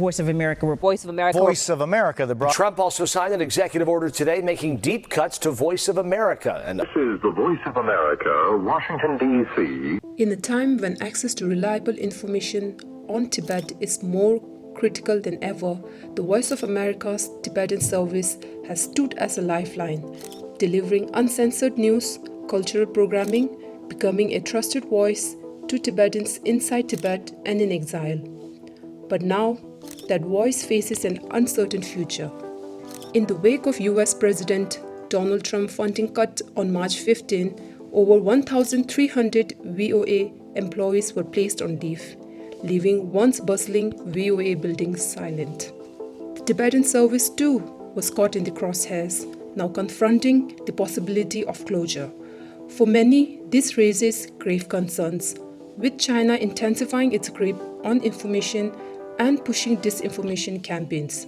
Voice of America. Voice of America. Voice of America. Trump also signed an executive order today making deep cuts to Voice of America. This is the Voice of America, Washington, D.C. In a time when access to reliable information on Tibet is more critical than ever, the Voice of America's Tibetan Service has stood as a lifeline, delivering uncensored news, cultural programming, becoming a trusted voice to Tibetans inside Tibet and in exile. But now, that voice faces an uncertain future. In the wake of US President Donald Trump funding cut on March 15, over 1,300 VOA employees were placed on leave, leaving once bustling VOA buildings silent. The Tibetan Service too was caught in the crosshairs, now confronting the possibility of closure. For many, this raises grave concerns, with China intensifying its grip on information and pushing disinformation campaigns.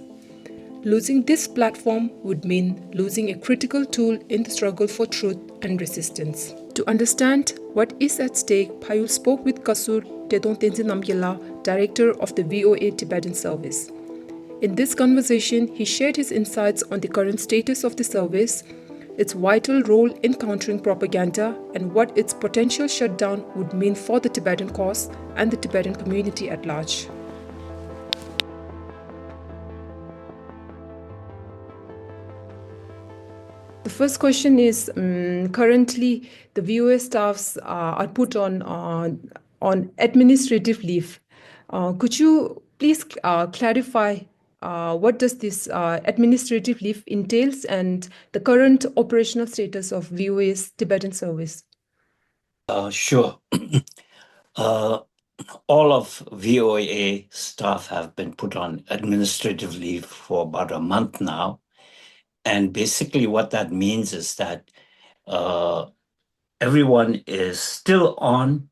Losing this platform would mean losing a critical tool in the struggle for truth and resistance. To understand what is at stake, Payul spoke with Kasur, Tethong Tenzin Namgyal, director of the VOA Tibetan Service. In this conversation, he shared his insights on the current status of the service, its vital role in countering propaganda, and what its potential shutdown would mean for the Tibetan cause and the Tibetan community at large. The first question is, currently the VOA staffs are put on administrative leave. Could you please clarify what does this administrative leave entails and the current operational status of VOA's Tibetan Service? Sure. All of VOA staff have been put on administrative leave for about a month now. And basically what that means is that everyone is still on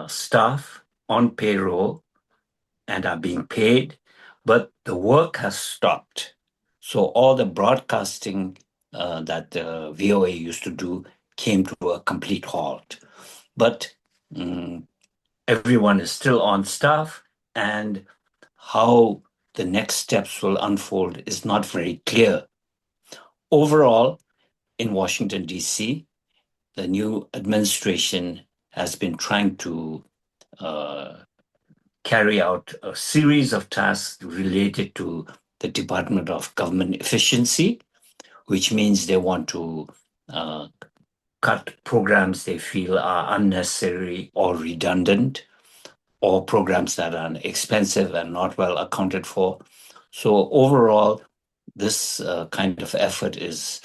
staff, on payroll, and are being paid, but the work has stopped. So all the broadcasting that the VOA used to do came to a complete halt. But everyone is still on staff, and how the next steps will unfold is not very clear. Overall, in Washington, D.C., the new administration has been trying to carry out a series of tasks related to the Department of Government Efficiency, which means they want to cut programs they feel are unnecessary or redundant, or programs that are expensive and not well accounted for. So overall, this kind of effort is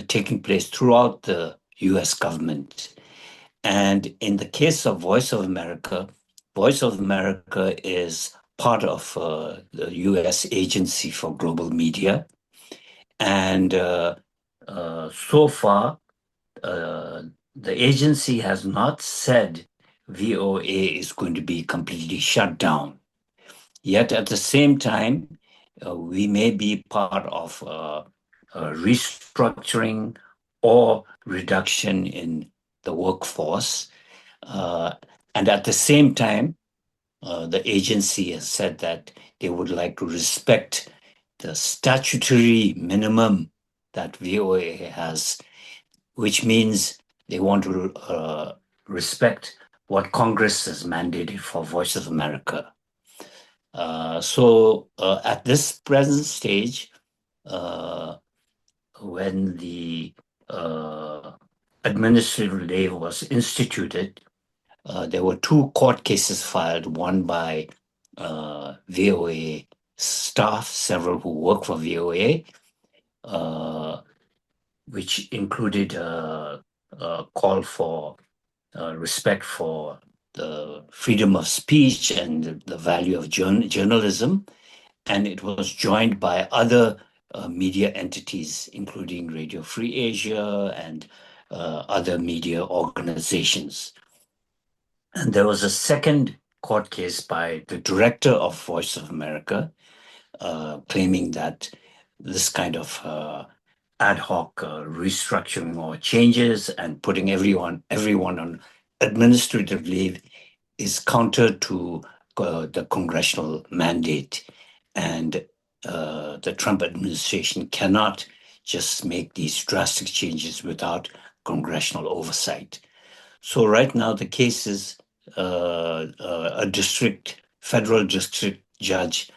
taking place throughout the US government. And in the case of Voice of America is part of the US Agency for Global Media. And so far, the agency has not said VOA is going to be completely shut down. Yet at the same time, we may be part of restructuring or reduction in the workforce. And at the same time, the agency has said that they would like to respect the statutory minimum that VOA has, which means they want to respect what Congress has mandated for Voice of America. So at this present stage, when the administrative leave was instituted, there were two court cases filed, one by VOA staff, several who work for VOA, which included a call for respect for the freedom of speech and the value of journalism. And it was joined by other media entities, including Radio Free Asia and other media organizations. And there was a second court case by the director of Voice of America, claiming that this kind of ad hoc restructuring or changes and putting everyone on administrative leave is counter to the congressional mandate. and the Trump administration cannot just make these drastic changes without congressional oversight. So right now the case is a federal district judge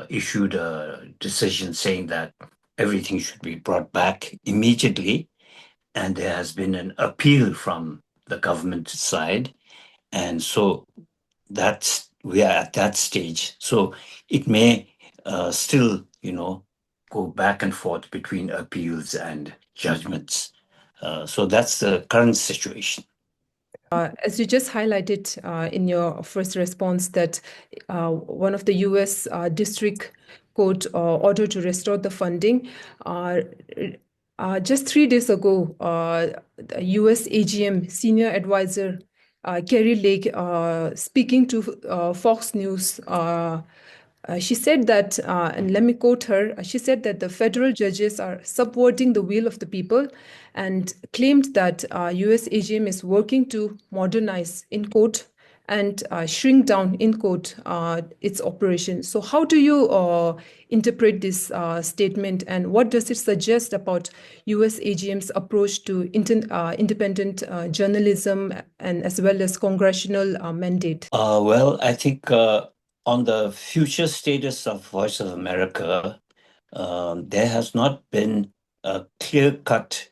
issued a decision saying that everything should be brought back immediately. And there has been an appeal from the government side. And so we are at that stage. So it may still, go back and forth between appeals and judgments. So that's the current situation. As you just highlighted in your first response, that one of the US district court ordered to restore the funding. Just 3 days ago, the US AGM senior advisor Kerry Lake, speaking to Fox News, she said that, and let me quote her, she said that the federal judges are subverting the will of the people, and claimed that US AGM is working to modernize, in quote, and shrink down, in quote, its operation. So how do you interpret this statement, and what does it suggest about US AGM's approach to independent journalism and as well as congressional mandate? Well, I think on the future status of Voice of America, there has not been a clear-cut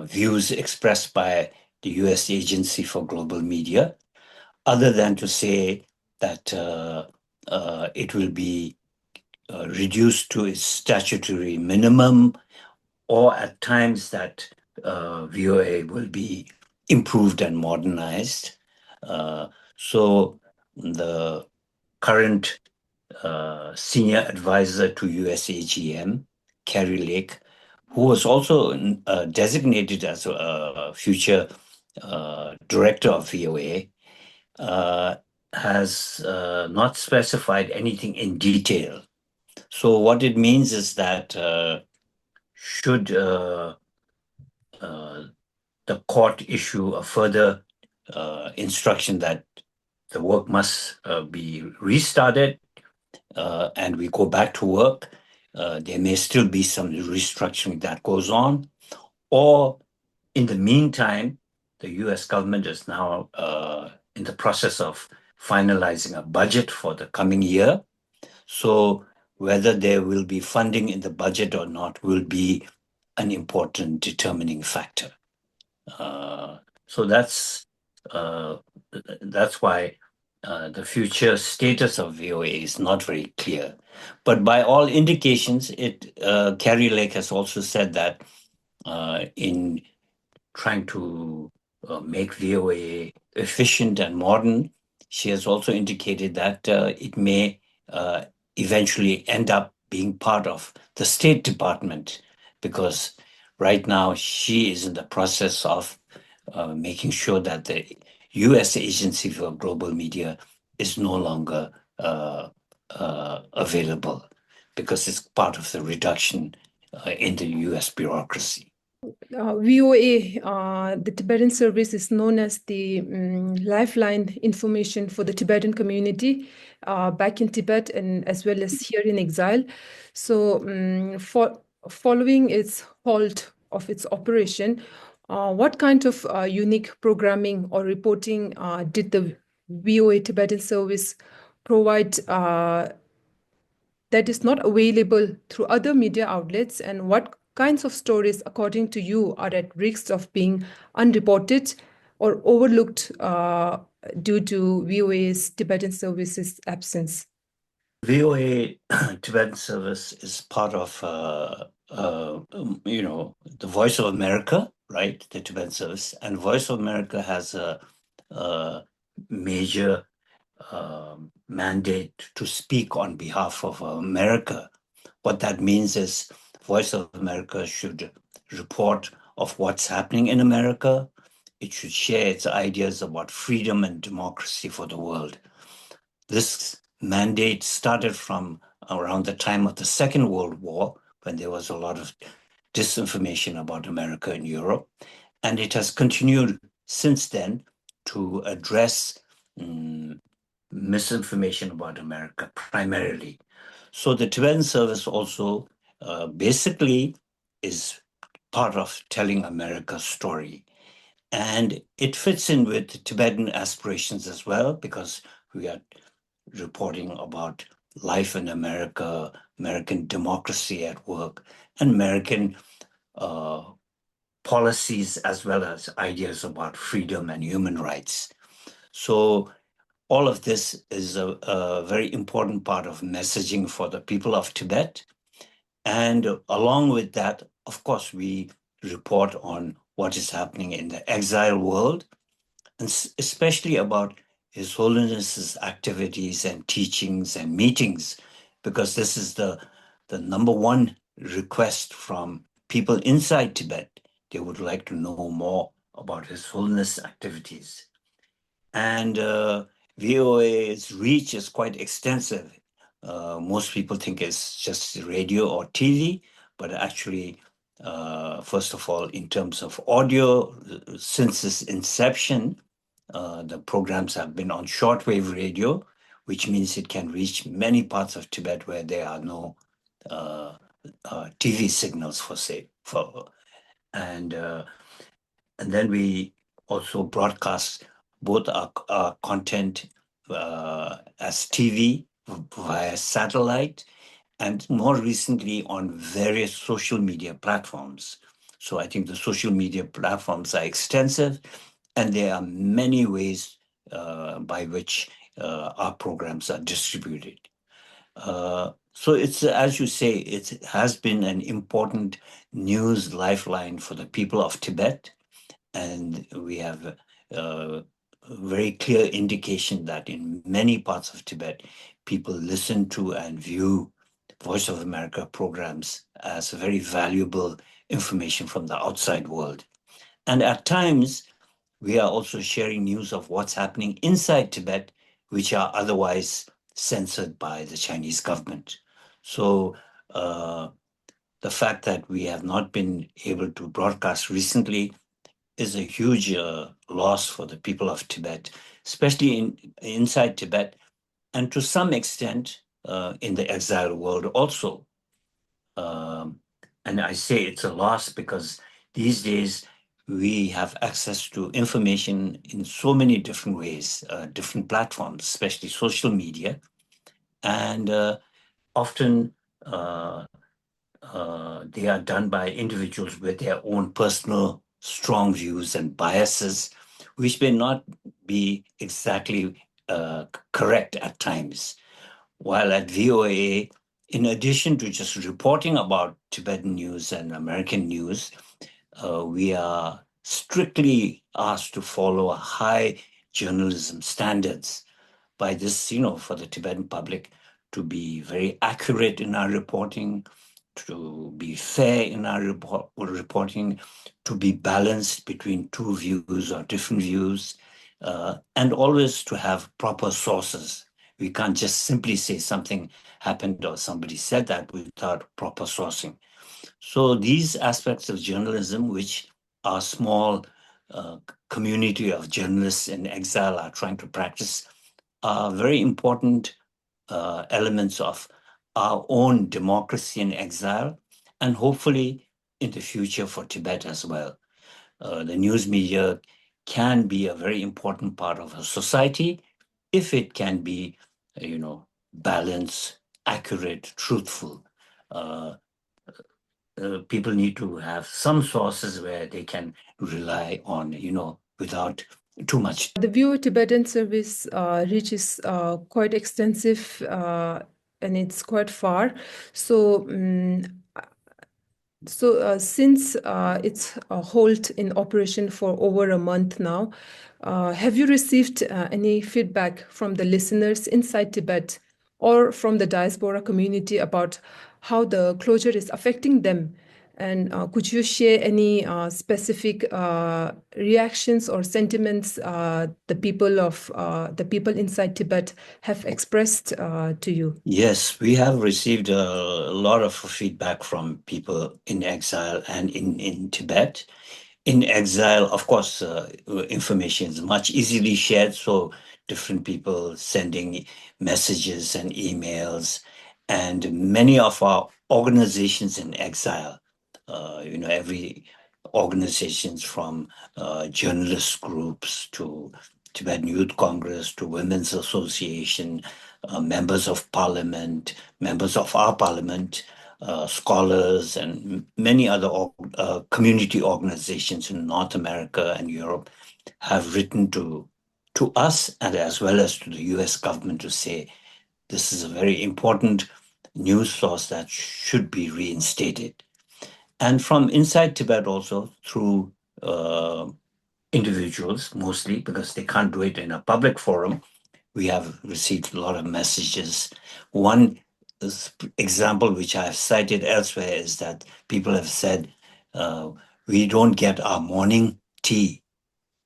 views expressed by the U.S. Agency for Global Media, other than to say that it will be reduced to its statutory minimum, or at times that VOA will be improved and modernized. So the current senior advisor to USAGM, Kerry Lake, who was also designated as a future director of VOA, has not specified anything in detail. So what it means is that should the court issue a further instruction that the work must be restarted and we go back to work, there may still be some restructuring that goes on. Or in the meantime, the US government is now in the process of finalizing a budget for the coming year. So whether there will be funding in the budget or not will be an important determining factor. So that's why the future status of VOA is not very clear. But by all indications, Kerry Lake has also said that in trying to make VOA efficient and modern, she has also indicated that it may eventually end up being part of the State Department, because right now she is in the process of making sure that the US Agency for Global Media is no longer available, because it's part of the reduction in the US bureaucracy. VOA, the Tibetan Service, is known as the lifeline information for the Tibetan community back in Tibet and as well as here in exile. So following its halt of its operation, what kind of unique programming or reporting did the VOA Tibetan Service provide that is not available through other media outlets, and what kinds of stories, according to you, are at risk of being unreported or overlooked due to VOA's Tibetan Service's absence? VOA Tibetan Service is part of, the Voice of America, right? The Tibetan Service, and Voice of America has a major mandate to speak on behalf of America. What that means is Voice of America should report of what's happening in America. It should share its ideas about freedom and democracy for the world. This mandate started from around the time of the Second World War, when there was a lot of disinformation about America in Europe. And it has continued since then to address misinformation about America primarily. So the Tibetan Service also basically is part of telling America's story. And it fits in with Tibetan aspirations as well, because we are reporting about life in America, American democracy at work, and American policies, as well as ideas about freedom and human rights. So all of this is a very important part of messaging for the people of Tibet. And along with that, of course, we report on what is happening in the exile world, and especially about His Holiness's activities and teachings and meetings, because this is the number one request from people inside Tibet. They would like to know more about His Holiness activities. And VOA's reach is quite extensive. Most people think it's just radio or TV, but actually, first of all, in terms of audio, since its inception, the programs have been on shortwave radio, which means it can reach many parts of Tibet where there are no TV signals, and then we also broadcast both our content as TV via satellite, and more recently on various social media platforms. So I think the social media platforms are extensive, and there are many ways by which our programs are distributed. So it's, as you say, it has been an important news lifeline for the people of Tibet, and we have a very clear indication that in many parts of Tibet, people listen to and view Voice of America programs as very valuable information from the outside world. And at times, we are also sharing news of what's happening inside Tibet, which are otherwise censored by the Chinese government. So the fact that we have not been able to broadcast recently is a huge loss for the people of Tibet, especially inside Tibet, and to some extent in the exile world also. And I say it's a loss because these days we have access to information in so many different ways, different platforms, especially social media. And often they are done by individuals with their own personal strong views and biases, which may not be exactly correct at times. While at VOA, in addition to just reporting about Tibetan news and American news, we are strictly asked to follow a high journalism standards. By this, for the Tibetan public to be very accurate in our reporting, to be fair in our reporting, to be balanced between two views or different views, and always to have proper sources. We can't just simply say something happened or somebody said that without proper sourcing. So these aspects of journalism, which our small community of journalists in exile are trying to practice, are very important elements of our own democracy in exile, and hopefully in the future for Tibet as well. The news media can be a very important part of a society if it can be, balanced, accurate, truthful. People need to have some sources where they can rely on, without too much. The VOA Tibetan Service reach is quite extensive and it's quite far. So, since it's a halt in operation for over a month now, have you received any feedback from the listeners inside Tibet or from the diaspora community about how the closure is affecting them? And could you share any specific reactions or sentiments the people inside Tibet have expressed to you? Yes, we have received a lot of feedback from people in exile and in Tibet. In exile, of course, information is much easily shared, so different people sending messages and emails, and many of our organizations in exile, every organizations from journalist groups to Tibetan Youth Congress to Women's Association, members of parliament, members of our parliament, scholars, and many other community organizations in North America and Europe have written to us and as well as to the US government to say this is a very important news source that should be reinstated. And from inside Tibet also through individuals mostly, because they can't do it in a public forum, we have received a lot of messages. One example which I have cited elsewhere is that people have said, we don't get our morning tea.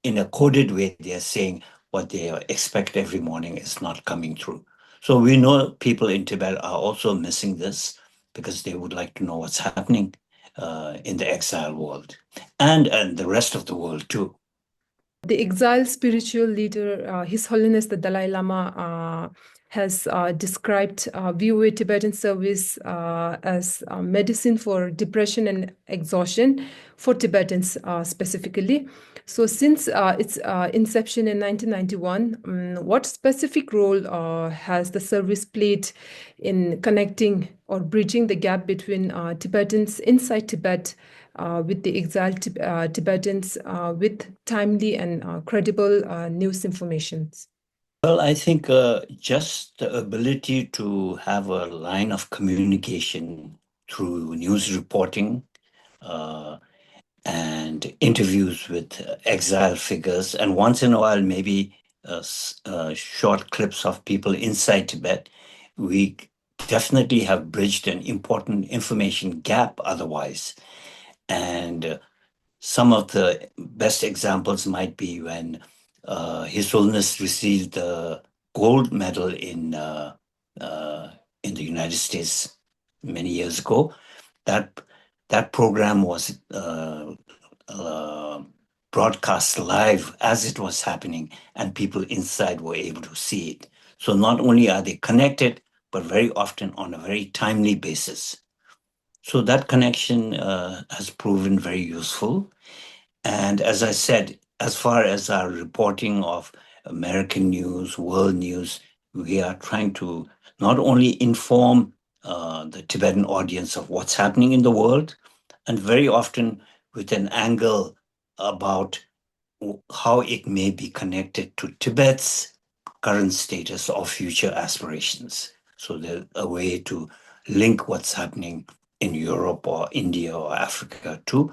In a coded way, they're saying what they expect every morning is not coming through. So we know people in Tibet are also missing this because they would like to know what's happening in the exile world and the rest of the world too. The exiled spiritual leader, His Holiness the Dalai Lama, has described VOA Tibetan Service as medicine for depression and exhaustion for Tibetans specifically. So since its inception in 1991, what specific role has the service played in connecting or bridging the gap between Tibetans inside Tibet with the exiled Tibetans with timely and credible news information? Well, I think just the ability to have a line of communication through news reporting and interviews with exile figures, and once in a while, maybe short clips of people inside Tibet, we definitely have bridged an important information gap otherwise. And some of the best examples might be when His Holiness received the gold medal in the United States many years ago. That program was broadcast live as it was happening, and people inside were able to see it. So not only are they connected, but very often on a very timely basis. So that connection has proven very useful. And as I said, as far as our reporting of American news, world news, we are trying to not only inform the Tibetan audience of what's happening in the world, and very often with an angle about how it may be connected to Tibet's current status or future aspirations. So there's a way to link what's happening in Europe or India or Africa to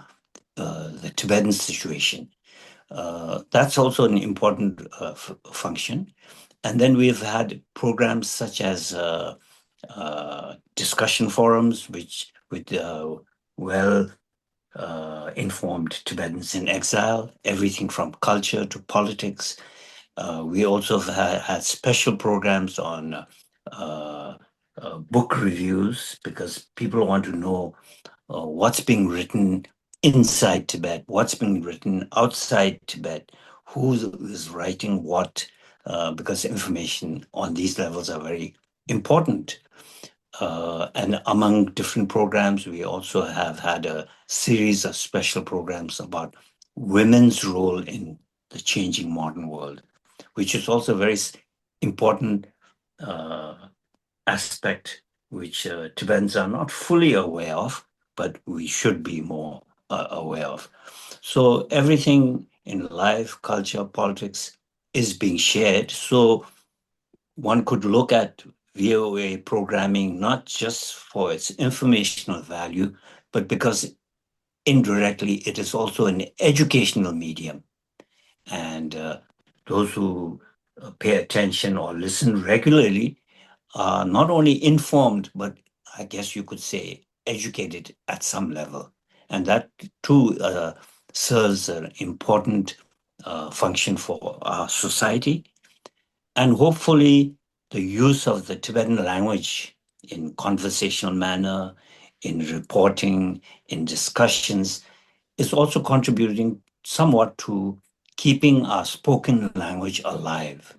the Tibetan situation. That's also an important function. And then we've had programs such as discussion forums, which with informed Tibetans in exile, everything from culture to politics. We also have had special programs on book reviews because people want to know what's being written inside Tibet, what's being written outside Tibet, who is writing what, because information on these levels are very important. And among different programs, we also have had a series of special programs about women's role in the changing modern world, which is also a very important aspect which Tibetans are not fully aware of, but we should be more aware of. So everything in life, culture, politics is being shared. So one could look at VOA programming not just for its informational value, but because indirectly it is also an educational medium. And those who pay attention or listen regularly are not only informed, but I guess you could say educated at some level. And that too serves an important function for our society. And hopefully the use of the Tibetan language in conversational manner, in reporting, in discussions, is also contributing somewhat to keeping our spoken language alive.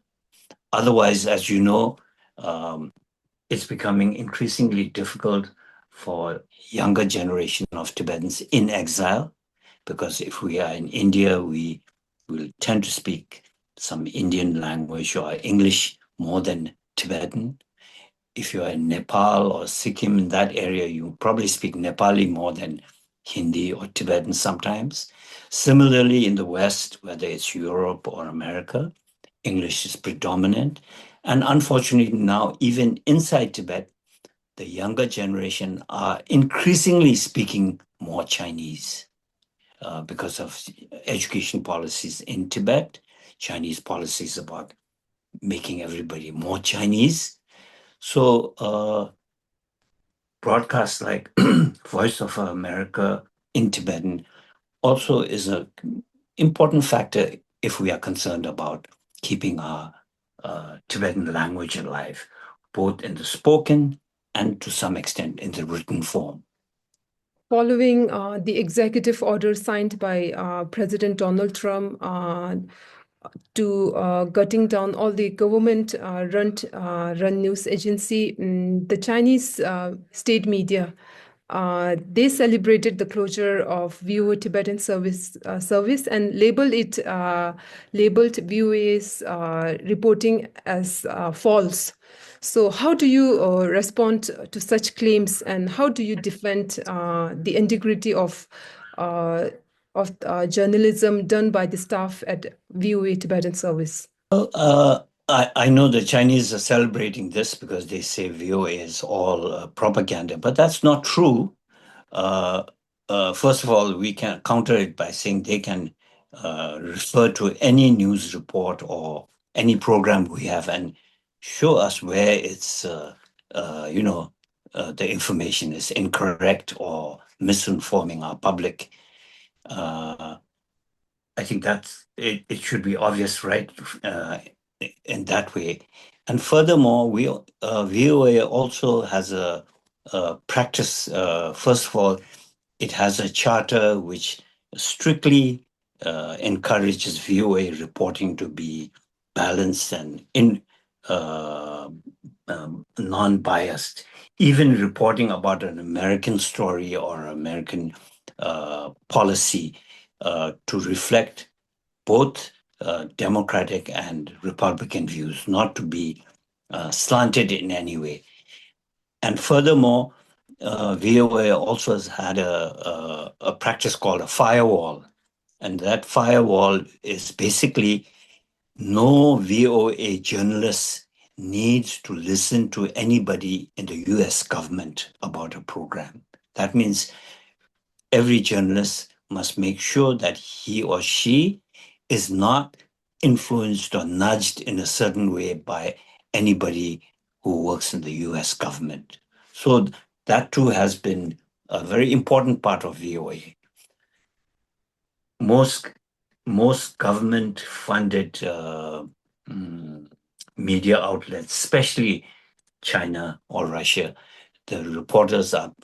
Otherwise, as you know, it's becoming increasingly difficult for younger generation of Tibetans in exile, because if we are in India, we will tend to speak some Indian language or English more than Tibetan. If you are in Nepal or Sikkim, in that area, you probably speak Nepali more than Hindi or Tibetan sometimes. Similarly, in the West, whether it's Europe or America, English is predominant. And unfortunately, now, even inside Tibet, the younger generation are increasingly speaking more Chinese because of education policies in Tibet, Chinese policies about making everybody more Chinese. So broadcasts like Voice of America in Tibetan also is an important factor if we are concerned about keeping our Tibetan language alive, both in the spoken and to some extent in the written form. Following the executive order signed by President Donald Trump to gutting down all the government run news agency, the Chinese state media, they celebrated the closure of VOA Tibetan Service and labeled VOAs reporting as false. So how do you respond to such claims, and how do you defend the integrity of journalism done by the staff at VOA Tibetan Service? Well, I know the Chinese are celebrating this because they say VOA is all propaganda, but that's not true. First of all, we can counter it by saying they can refer to any news report or any program we have and show us where it's, the information is incorrect or misinforming our public. I think that's it. It should be obvious, right, in that way. And furthermore, VOA also has a practice. First of all, it has a charter which strictly encourages VOA reporting to be balanced and non-biased. Even reporting about an American story or American policy to reflect both Democratic and Republican views, not to be slanted in any way. And furthermore, VOA also has had a practice called a firewall. And that firewall is basically no VOA journalist needs to listen to anybody in the US government about a program. That means every journalist must make sure that he or she is not influenced or nudged in a certain way by anybody who works in the US government. So that too has been a very important part of VOA. Most government-funded media outlets, especially China or Russia, the reporters are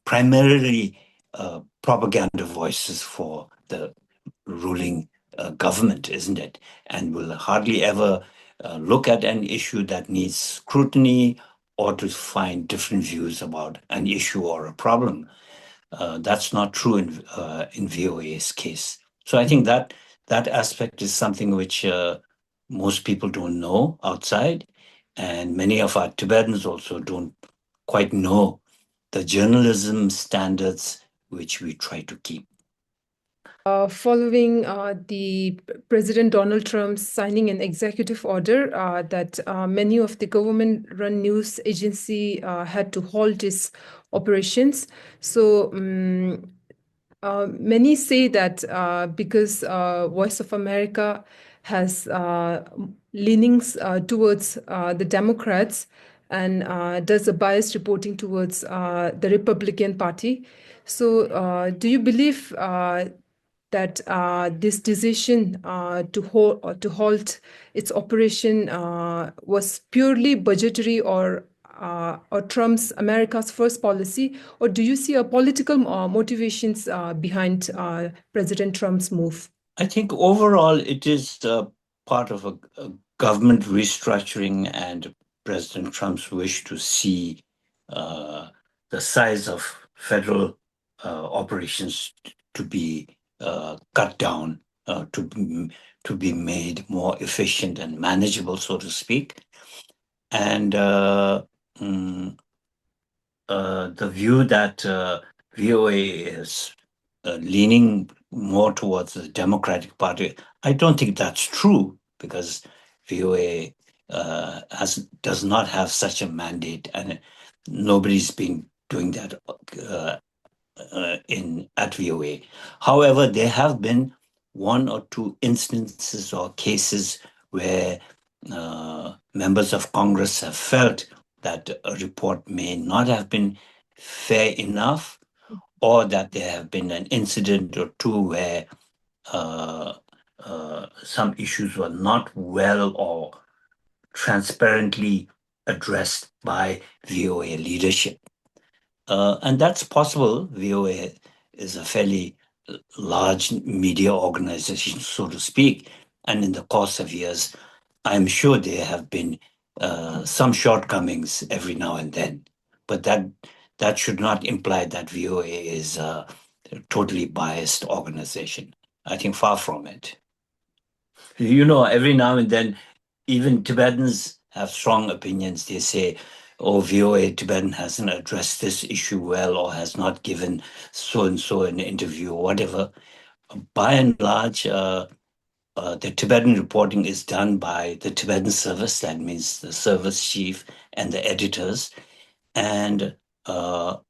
primarily propaganda voices for the ruling government, isn't it? And will hardly ever look at an issue that needs scrutiny or to find different views about an issue or a problem. That's not true in VOA's case. So I think that aspect is something which most people don't know outside, and many of our Tibetans also don't quite know the journalism standards which we try to keep. Following the President Donald Trump signing an executive order that many of the government-run news agency had to halt its operations. So many say that because Voice of America has leanings towards the Democrats and does a biased reporting towards the Republican Party. So do you believe that this decision to halt its operation was purely budgetary or Trump's America's First policy, or do you see a political motivations behind President Trump's move? I think overall it is part of a government restructuring and President Trump's wish to see the size of federal operations to be cut down, to be made more efficient and manageable, so to speak. And the view that VOA is leaning more towards the Democratic Party, I don't think that's true, because VOA does not have such a mandate, and nobody's been doing that at VOA. However, there have been one or two instances or cases where members of Congress have felt that a report may not have been fair enough, or that there have been an incident or two where some issues were not well or transparently addressed by VOA leadership. And that's possible. VOA is a fairly large media organization, so to speak. And in the course of years, I'm sure there have been some shortcomings every now and then. But that should not imply that VOA is a totally biased organization. I think far from it. Every now and then, even Tibetans have strong opinions. They say, oh, VOA Tibetan hasn't addressed this issue well, or has not given so-and-so an interview, or whatever. By and large, the Tibetan reporting is done by the Tibetan Service. That means the service chief and the editors. And our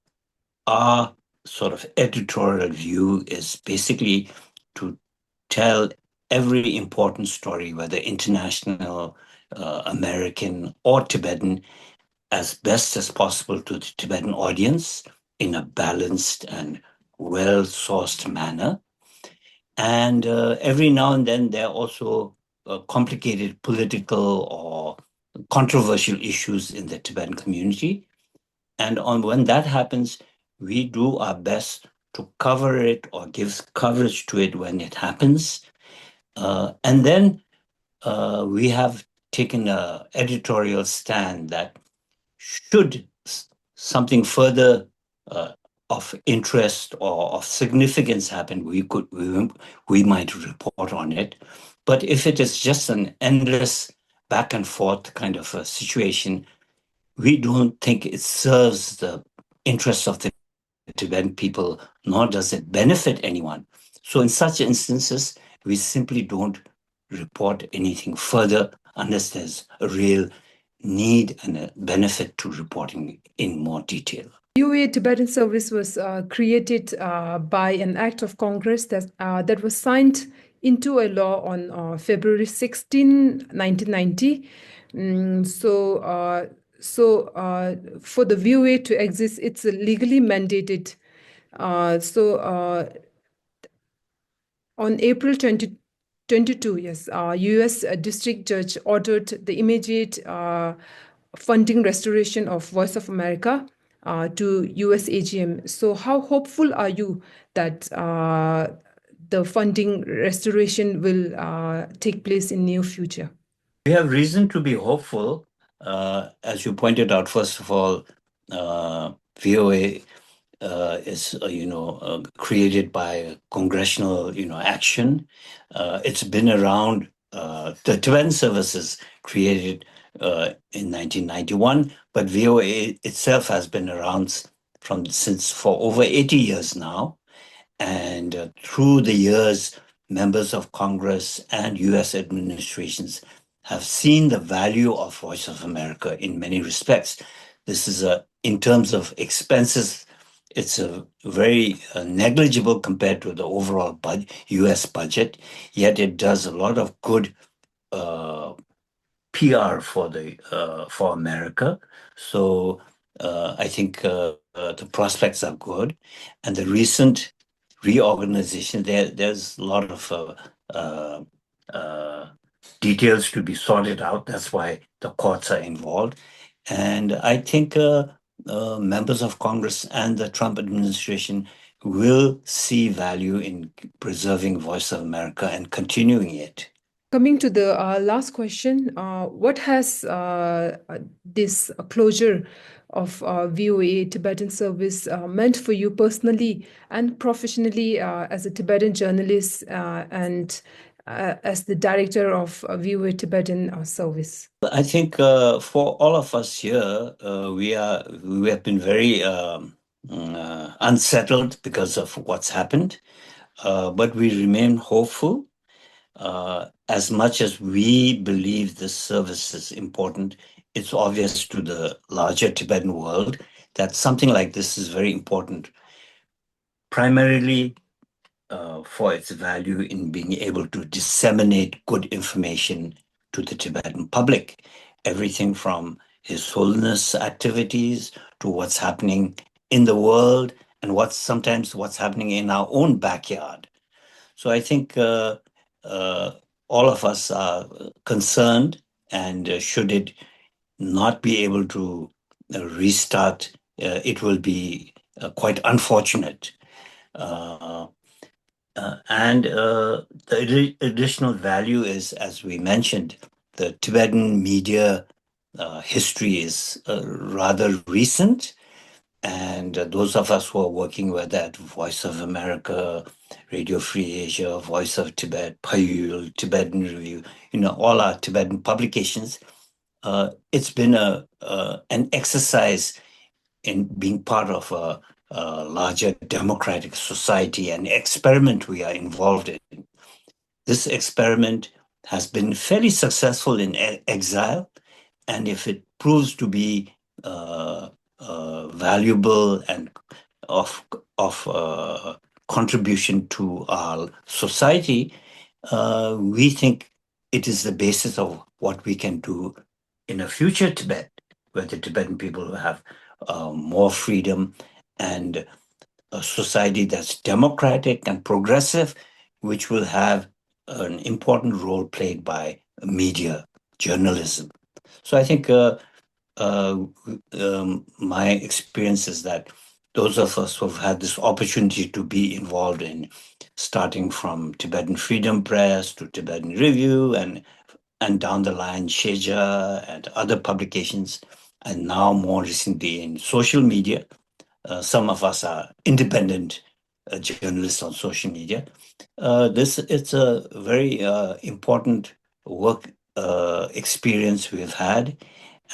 sort of editorial view is basically to tell every important story, whether international, American, or Tibetan, as best as possible to the Tibetan audience in a balanced and well-sourced manner. And every now and then, there are also complicated political or controversial issues in the Tibetan community. And when that happens, we do our best to cover it or give coverage to it when it happens. And then we have taken an editorial stand that should something further of interest or of significance happen, we might report on it. But if it is just an endless back and forth kind of a situation, we don't think it serves the interests of the Tibetan people, nor does it benefit anyone. So in such instances, we simply don't report anything further unless there's a real need and a benefit to reporting in more detail. VOA Tibetan Service was created by an act of Congress that was signed into a law on February 16, 1990. So for the VOA to exist, it's legally mandated. On April 2022, yes, U.S. District Judge ordered the immediate funding restoration of Voice of America to U.S. AGM. So how hopeful are you that the funding restoration will take place in near future? We have reason to be hopeful. As you pointed out, first of all, VOA is created by congressional action. It's been around. The Tibetan Services created in 1991, but VOA itself has been around for over 80 years now. And through the years, members of Congress and U.S. administrations have seen the value of Voice of America in many respects. This is in terms of expenses, it's a very negligible compared to the overall U.S. budget, yet it does a lot of good PR for America. So I think the prospects are good, and the recent reorganization, there's a lot of details to be sorted out. That's why the courts are involved. And I think members of Congress and the Trump administration will see value in preserving Voice of America and continuing it. Coming to the last question, what has this closure of VOA Tibetan Service meant for you personally and professionally as a Tibetan journalist and as the director of VOA Tibetan Service? I think for all of us here, we have been very unsettled because of what's happened, but we remain hopeful. As much as we believe this service is important, it's obvious to the larger Tibetan world that something like this is very important, primarily for its value in being able to disseminate good information to the Tibetan public. Everything from His Holiness activities to what's happening in the world and sometimes what's happening in our own backyard. So I think all of us are concerned, and should it not be able to restart, it will be quite unfortunate. And the additional value is, as we mentioned, the Tibetan media history is rather recent. And those of us who are working with that, Voice of America, Radio Free Asia, Voice of Tibet, Payul, Tibetan Review, all our Tibetan publications, it's been an exercise in being part of a larger democratic society, an experiment we are involved in. This experiment has been fairly successful in exile, and if it proves to be valuable and of contribution to our society, we think it is the basis of what we can do in a future Tibet, where the Tibetan people will have more freedom and a society that's democratic and progressive, which will have an important role played by media, journalism. So I think my experience is that those of us who've had this opportunity to be involved in starting from Tibetan Freedom Press to Tibetan Review and down the line Sheja and other publications, and now more recently in social media. Some of us are independent journalists on social media. It's a very important work experience we've had,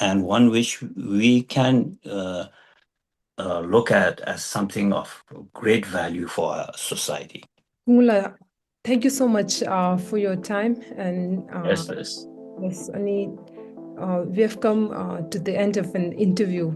and one which we can look at as something of great value for our society. Kumula, thank you so much for your time. And Yes, yes. we have come to the end of an interview.